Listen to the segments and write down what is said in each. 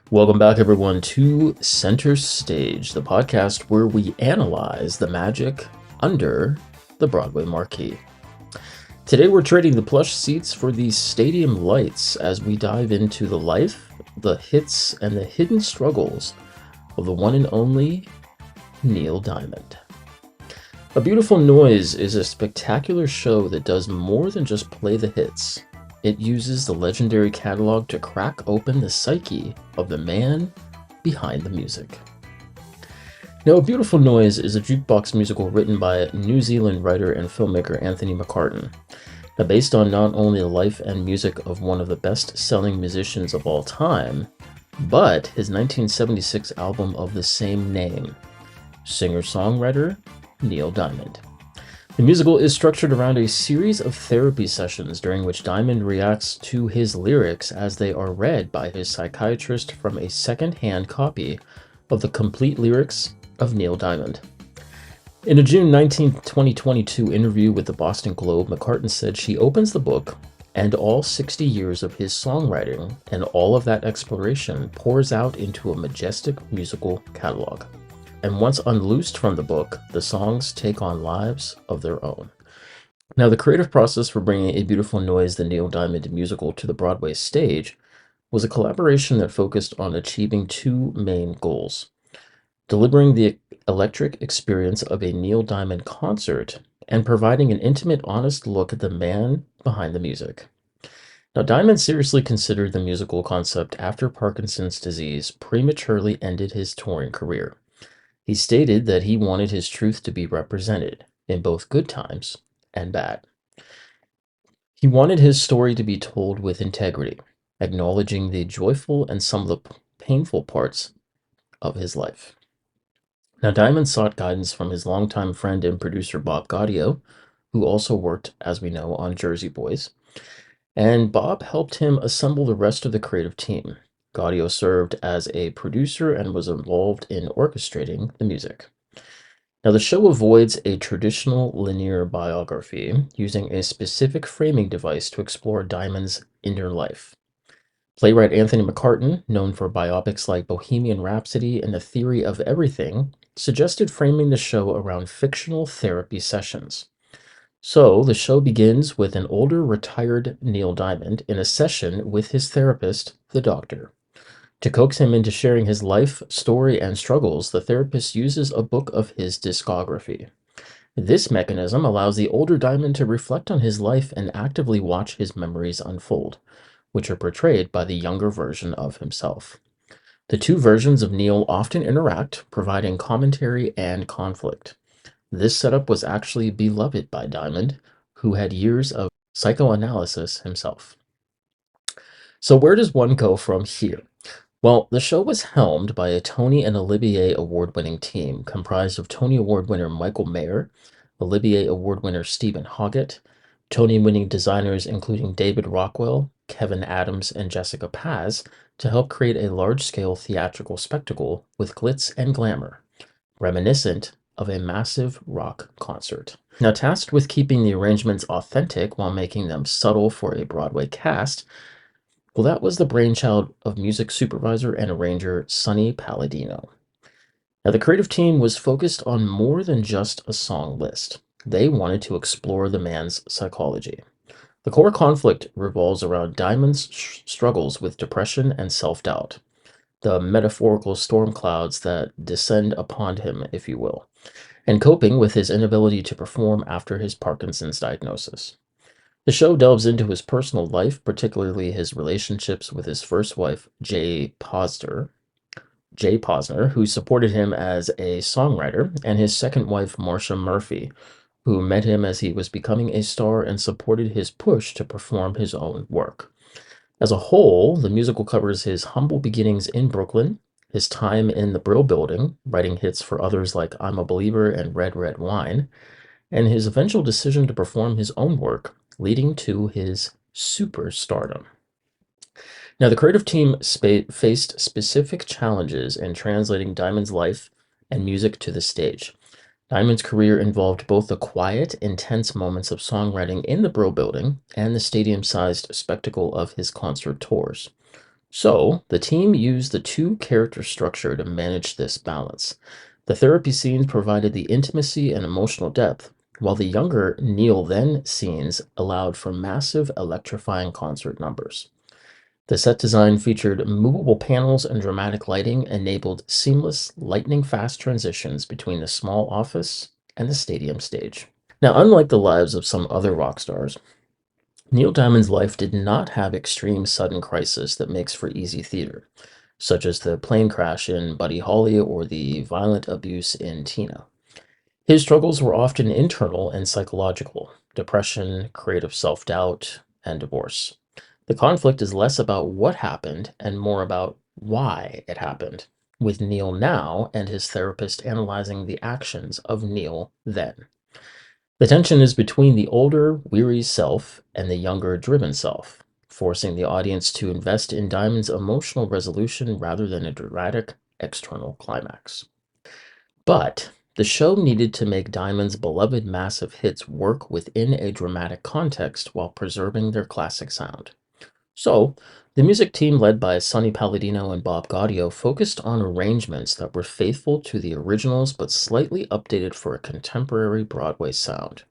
Welcome back, everyone, to Center Stage, the podcast where we analyze the magic under the Broadway marquee. Today, we're trading the plush seats for the stadium lights as we dive into the life, the hits, and the hidden struggles of the one and only Neil Diamond. A Beautiful Noise is a spectacular show that does more than just play the hits. It uses the legendary catalog to crack open the psyche of the man behind the music. Now, A Beautiful Noise is a jukebox musical written by New Zealand writer and filmmaker Anthony McCartan. Now, based on not only the life and music of one of the best-selling musicians of all time, but his 1976 album of the same name, singer-songwriter Neil Diamond. The musical is structured around a series of therapy sessions during which Diamond reacts to his lyrics as they are read by his psychiatrist from a second-hand copy of the complete lyrics of Neil Diamond. In a June 19, 2022 interview with the Boston Globe, McCartan said she opens the book and all 60 years of his songwriting and all of that exploration pours out into a majestic musical catalog. And once unloosed from the book, the songs take on lives of their own. Now, the creative process for bringing A Beautiful Noise, the Neil Diamond musical, to the Broadway stage was a collaboration that focused on achieving two main goals: delivering the electric experience of a Neil Diamond concert and providing an intimate, honest look at the man behind the music. Now, Diamond seriously considered the musical concept after Parkinson's disease prematurely ended his touring career. He stated that he wanted his truth to be represented in both good times and bad. He wanted his story to be told with integrity, acknowledging the joyful and some of the painful parts of his life. Now, Diamond sought guidance from his longtime friend and producer Bob Gaudio, who also worked, as we know, on Jersey Boys, and Bob helped him assemble the rest of the creative team. Gaudio served as a producer and was involved in orchestrating the music. Now, the show avoids a traditional linear biography, using a specific framing device to explore Diamond's inner life. Playwright Anthony McCartan, known for biopics like Bohemian Rhapsody and The Theory of Everything, suggested framing the show around fictional therapy sessions. So, the show begins with an older, retired Neil Diamond in a session with his therapist, the Doctor. To coax him into sharing his life, story, and struggles, the therapist uses a book of his discography. This mechanism allows the older Diamond to reflect on his life and actively watch his memories unfold, which are portrayed by the younger version of himself. The two versions of Neil often interact, providing commentary and conflict. This setup was actually beloved by Diamond, who had years of psychoanalysis himself. So where does one go from here? Well, the show was helmed by a Tony and Olivier Award-winning team comprised of Tony Award winner Michael Mayer, Olivier Award winner Stephen Hoggett, Tony-winning designers including David Rockwell, Kevin Adams, and Jessica Paz to help create a large-scale theatrical spectacle with glitz and glamour, reminiscent of a massive rock concert. Now, tasked with keeping the arrangements authentic while making them subtle for a Broadway cast, well, that was the brainchild of music supervisor and arranger Sonny Palladino. Now, the creative team was focused on more than just a song list. They wanted to explore the man's psychology. The core conflict revolves around Diamond's struggles with depression and self-doubt, the metaphorical storm clouds that descend upon him, if you will, and coping with his inability to perform after his Parkinson's diagnosis. The show delves into his personal life, particularly his relationships with his first wife, Jay Posner, who supported him as a songwriter, and his second wife, Marcia Murphy, who met him as he was becoming a star and supported his push to perform his own work. As a whole, the musical covers his humble beginnings in Brooklyn, his time in the Brill Building, writing hits for others like I'm a Believer and Red Red Wine, and his eventual decision to perform his own work, leading to his superstardom. Now, the creative team faced specific challenges in translating Diamond's life and music to the stage. Diamond's career involved both the quiet, intense moments of songwriting in the Brill Building and the stadium-sized spectacle of his concert tours. So, the team used the two character structure to manage this balance. The therapy scenes provided the intimacy and emotional depth, while the younger Neil then scenes allowed for massive electrifying concert numbers. The set design featured movable panels and dramatic lighting enabled seamless, lightning fast transitions between the small office and the stadium stage. Now, unlike the lives of some other rock stars, Neil Diamond's life did not have extreme sudden crisis that makes for easy theater, such as the plane crash in Buddy Holly or the violent abuse in Tina. His struggles were often internal and psychological: depression, creative self doubt, and divorce. The conflict is less about what happened and more about why it happened, with Neil now and his therapist analyzing the actions of Neil then. The tension is between the older, weary self and the younger, driven self, forcing the audience to invest in Diamond's emotional resolution rather than a dramatic external climax. But the show needed to make Diamond's beloved massive hits work within a dramatic context while preserving their classic sound. So, the music team led by Sonny Palladino and Bob Gaudio focused on arrangements that were faithful to the originals but slightly updated for a contemporary Broadway sound.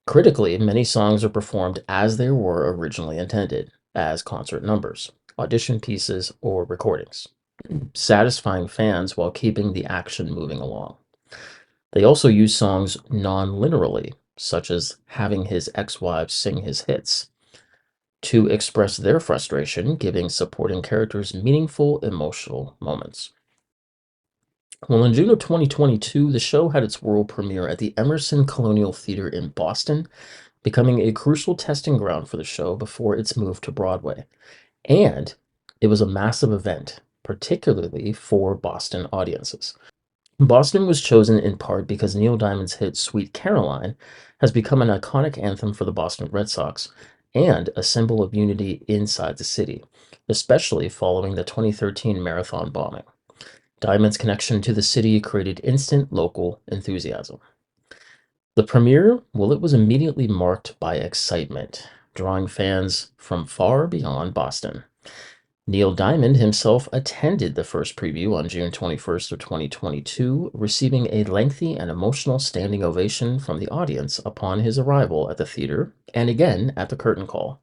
Critically, many songs are performed as they were originally intended, as concert numbers, audition pieces, or recordings, satisfying fans while keeping the action moving along. They also use songs non-linearly, such as having his ex-wives sing his hits, to express their frustration, giving supporting characters meaningful emotional moments. Well, in June of 2022, the show had its world premiere at the Emerson Colonial Theater in Boston, becoming a crucial testing ground for the show before its move to Broadway. And it was a massive event, particularly for Boston audiences. Boston was chosen in part because Neil Diamond's hit Sweet Caroline has become an iconic anthem for the Boston Red Sox and a symbol of unity inside the city, especially following the 2013 marathon bombing. Diamond's connection to the city created instant local enthusiasm. The premiere, well, it was immediately marked by excitement, drawing fans from far beyond Boston. Neil Diamond himself attended the first preview on June 21st of 2022, receiving a lengthy and emotional standing ovation from the audience upon his arrival at the theater and again at the curtain call.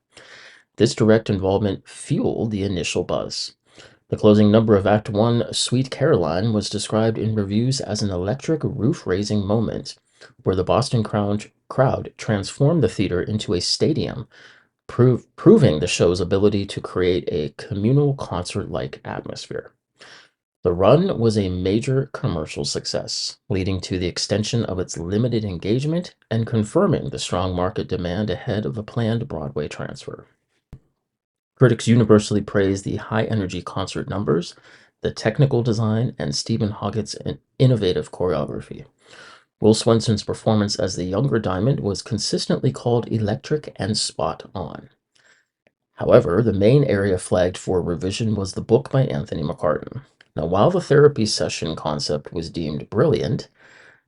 This direct involvement fueled the initial buzz. The closing number of Act 1, Sweet Caroline, was described in reviews as an electric, roof-raising moment where the Boston crowd transformed the theater into a stadium, proving the show's ability to create a communal concert-like atmosphere. The run was a major commercial success, leading to the extension of its limited engagement and confirming the strong market demand ahead of the planned Broadway transfer. Critics universally praised the high-energy concert numbers, the technical design, and Stephen Hoggett's innovative choreography. Will Swenson's performance as the younger Diamond was consistently called electric and spot on. However, the main area flagged for revision was the book by Anthony McCartan. Now, while the therapy session concept was deemed brilliant,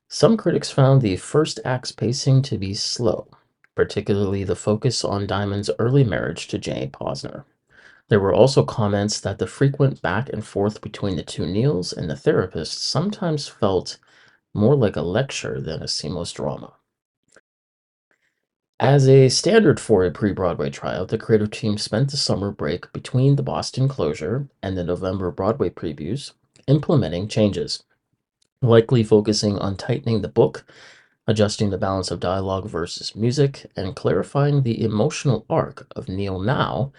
some critics found the first act's pacing to be slow, particularly the focus on Diamond's early marriage to Jane Posner. There were also comments that the frequent back and forth between the two Neils and the therapist sometimes felt more like a lecture than a seamless drama. As a standard for a pre-Broadway tryout, the creative team spent the summer break between the Boston closure and the November Broadway previews implementing changes, likely focusing on tightening the book, adjusting the balance of dialogue versus music, and clarifying the emotional arc of Neil now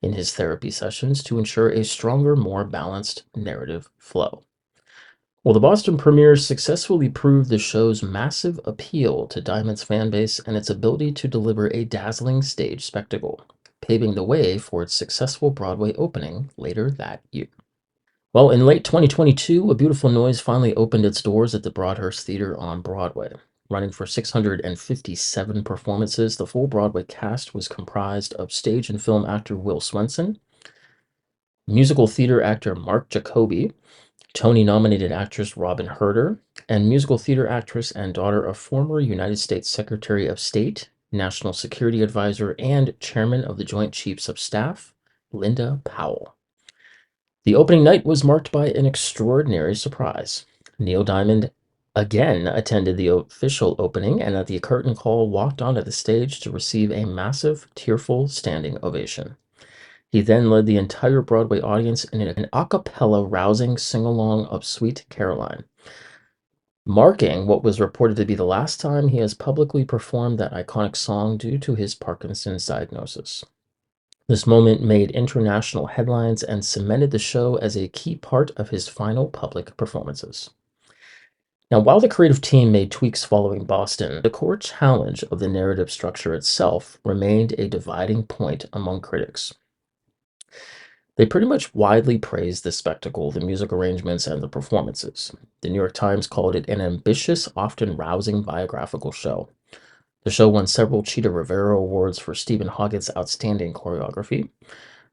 in his therapy sessions to ensure a stronger, more balanced narrative flow. Well, the Boston premiere successfully proved the show's massive appeal to Diamond's fan base and its ability to deliver a dazzling stage spectacle, paving the way for its successful Broadway opening later that year. Well, in late 2022, A Beautiful Noise finally opened its doors at the Broadhurst Theater on Broadway. Running for 657 performances, the full Broadway cast was comprised of stage and film actor Will Swenson, musical theater actor Mark Jacoby, Tony-nominated actress Robin Herder, and musical theater actress and daughter of former United States Secretary of State, National Security Advisor, and Chairman of the Joint Chiefs of Staff, Linda Powell. The opening night was marked by an extraordinary surprise. Neil Diamond again attended the official opening and at the curtain call walked onto the stage to receive a massive, tearful standing ovation. He then led the entire Broadway audience in an a cappella rousing sing-along of Sweet Caroline, marking what was reported to be the last time he has publicly performed that iconic song due to his Parkinson's diagnosis. This moment made international headlines and cemented the show as a key part of his final public performances. Now, while the creative team made tweaks following Boston, the core challenge of the narrative structure itself remained a dividing point among critics. They pretty much widely praised the spectacle, the music arrangements, and the performances. The New York Times called it an ambitious, often rousing biographical show. The show won several Cheetah Rivera Awards for Stephen Hoggett's outstanding choreography.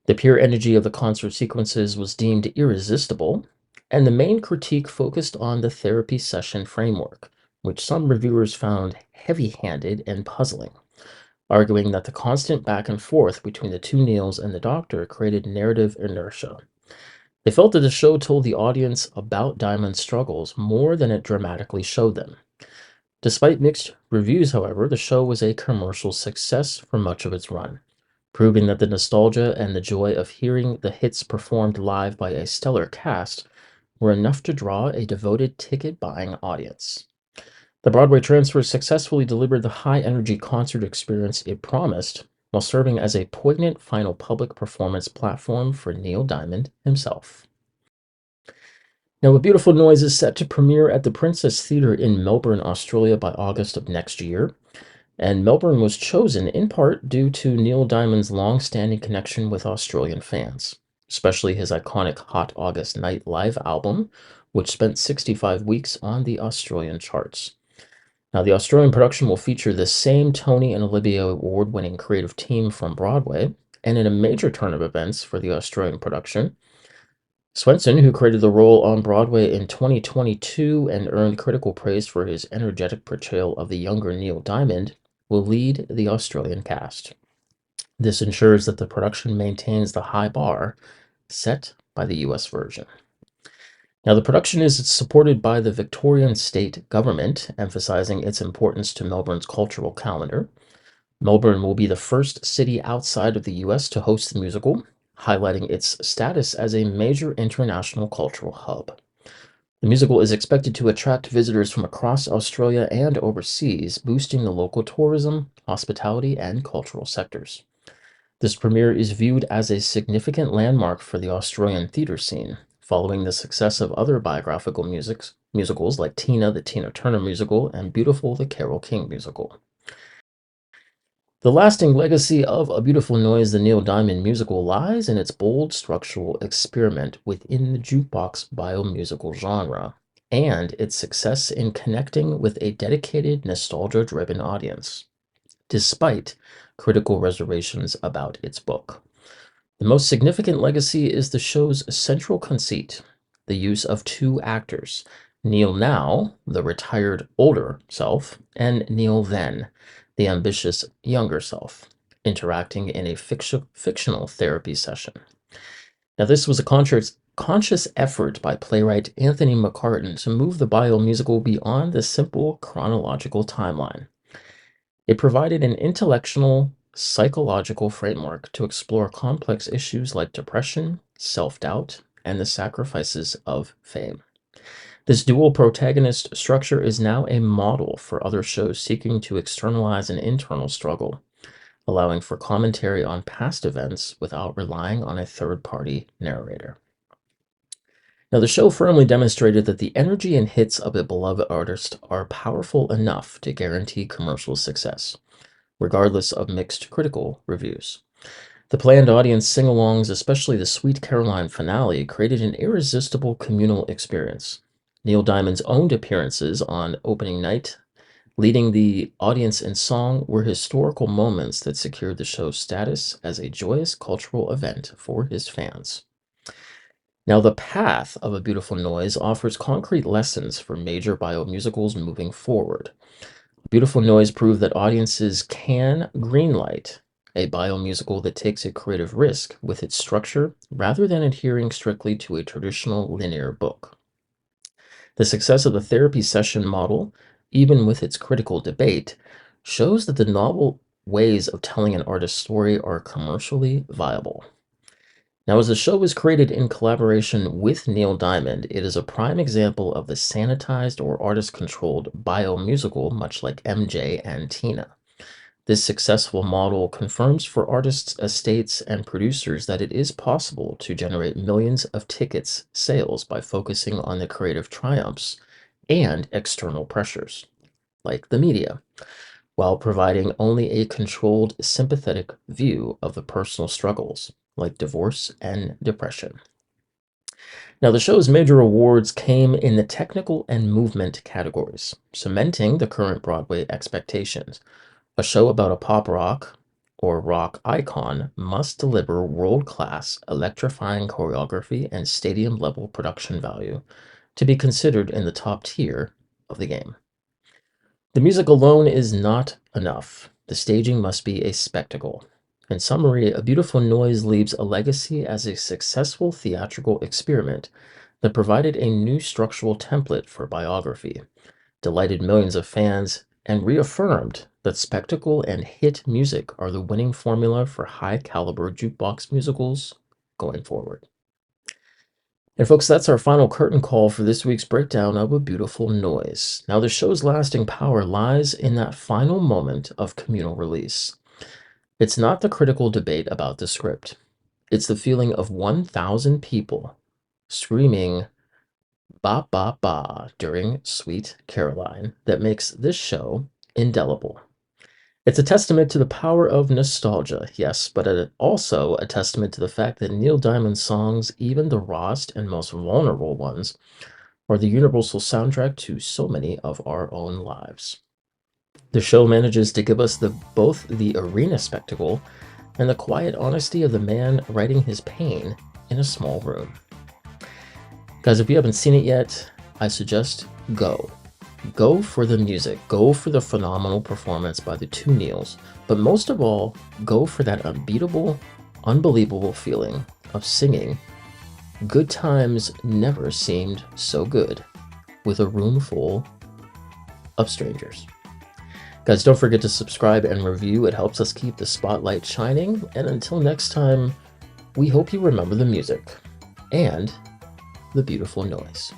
The pure energy of the concert sequences was deemed irresistible, and the main critique focused on the therapy session framework, which some reviewers found heavy-handed and puzzling, arguing that the constant back and forth between the two Neils and the doctor created narrative inertia. They felt that the show told the audience about Diamond's struggles more than it dramatically showed them. Despite mixed reviews, however, the show was a commercial success for much of its run, proving that the nostalgia and the joy of hearing the hits performed live by a stellar cast were enough to draw a devoted ticket-buying audience. The Broadway transfer successfully delivered the high-energy concert experience it promised, while serving as a poignant final public performance platform for Neil Diamond himself. Now, A Beautiful Noise is set to premiere at the Princess Theatre in Melbourne, Australia by August of next year, and Melbourne was chosen in part due to Neil Diamond's long-standing connection with Australian fans, especially his iconic Hot August Night live album, which spent 65 weeks on the Australian charts. Now, the Australian production will feature the same Tony and Olivia Award-winning creative team from Broadway, and in a major turn of events for the Australian production, Swenson, who created the role on Broadway in 2022 and earned critical praise for his energetic portrayal of the younger Neil Diamond, will lead the Australian cast. This ensures that the production maintains the high bar set by the US version. Now, the production is supported by the Victorian state government, emphasizing its importance to Melbourne's cultural calendar. Melbourne will be the first city outside of the US to host the musical, highlighting its status as a major international cultural hub. The musical is expected to attract visitors from across Australia and overseas, boosting the local tourism, hospitality, and cultural sectors. This premiere is viewed as a significant landmark for the Australian theatre scene, following the success of other biographical musicals like Tina, the Tina Turner musical, and Beautiful, the Carole King musical. The lasting legacy of A Beautiful Noise, the Neil Diamond musical, lies in its bold structural experiment within the jukebox biomusical genre, and its success in connecting with a dedicated, nostalgia-driven audience, despite critical reservations about its book. The most significant legacy is the show's central conceit, the use of two actors, Neil now, the retired older self, and Neil then, the ambitious younger self, interacting in a fictional therapy session. Now, this was a conscious effort by playwright Anthony McCartan to move the biomusical beyond the simple chronological timeline. It provided an intellectual, psychological framework to explore complex issues like depression, self-doubt, and the sacrifices of fame. This dual protagonist structure is now a model for other shows seeking to externalize an internal struggle, allowing for commentary on past events without relying on a third-party narrator. Now, the show firmly demonstrated that the energy and hits of a beloved artist are powerful enough to guarantee commercial success, regardless of mixed critical reviews. The planned audience sing-alongs, especially the Sweet Caroline finale, created an irresistible communal experience. Neil Diamond's own appearances on opening night, leading the audience in song, were historical moments that secured the show's status as a joyous cultural event for his fans. Now, the path of A Beautiful Noise offers concrete lessons for major biomusicals moving forward. Beautiful Noise proved that audiences can greenlight a biomusical that takes a creative risk with its structure rather than adhering strictly to a traditional linear book. The success of the therapy session model, even with its critical debate, shows that the novel ways of telling an artist's story are commercially viable. Now, as the show was created in collaboration with Neil Diamond, it is a prime example of the sanitized or artist-controlled biomusical, much like MJ and Tina. This successful model confirms for artists, estates, and producers that it is possible to generate millions of tickets sales by focusing on the creative triumphs and external pressures, like the media, while providing only a controlled, sympathetic view of the personal struggles, like divorce and depression. Now, the show's major awards came in the technical and movement categories, cementing the current Broadway expectations. A show about a pop rock or rock icon must deliver world-class, electrifying choreography and stadium-level production value to be considered in the top tier of the game. The music alone is not enough. The staging must be a spectacle. In summary, A Beautiful Noise leaves a legacy as a successful theatrical experiment that provided a new structural template for biography, delighted millions of fans, and reaffirmed that spectacle and hit music are the winning formula for high-caliber jukebox musicals going forward. And folks, that's our final curtain call for this week's breakdown of A Beautiful Noise. Now, the show's lasting power lies in that final moment of communal release. It's not the critical debate about the script. It's the feeling of 1,000 people screaming "Ba Ba Ba" during Sweet Caroline that makes this show indelible. It's a testament to the power of nostalgia, yes, but also a testament to the fact that Neil Diamond's songs, even the rawest and most vulnerable ones, are the universal soundtrack to so many of our own lives. The show manages to give us both the arena spectacle and the quiet honesty of the man writing his pain in a small room. Guys, if you haven't seen it yet, I suggest go. Go for the music. Go for the phenomenal performance by the two Neils. But most of all, go for that unbeatable, unbelievable feeling of singing "Good Times Never Seemed So Good" with a room full of strangers. Guys, don't forget to subscribe and review. It helps us keep the spotlight shining. And until next time, we hope you remember the music and the beautiful noise.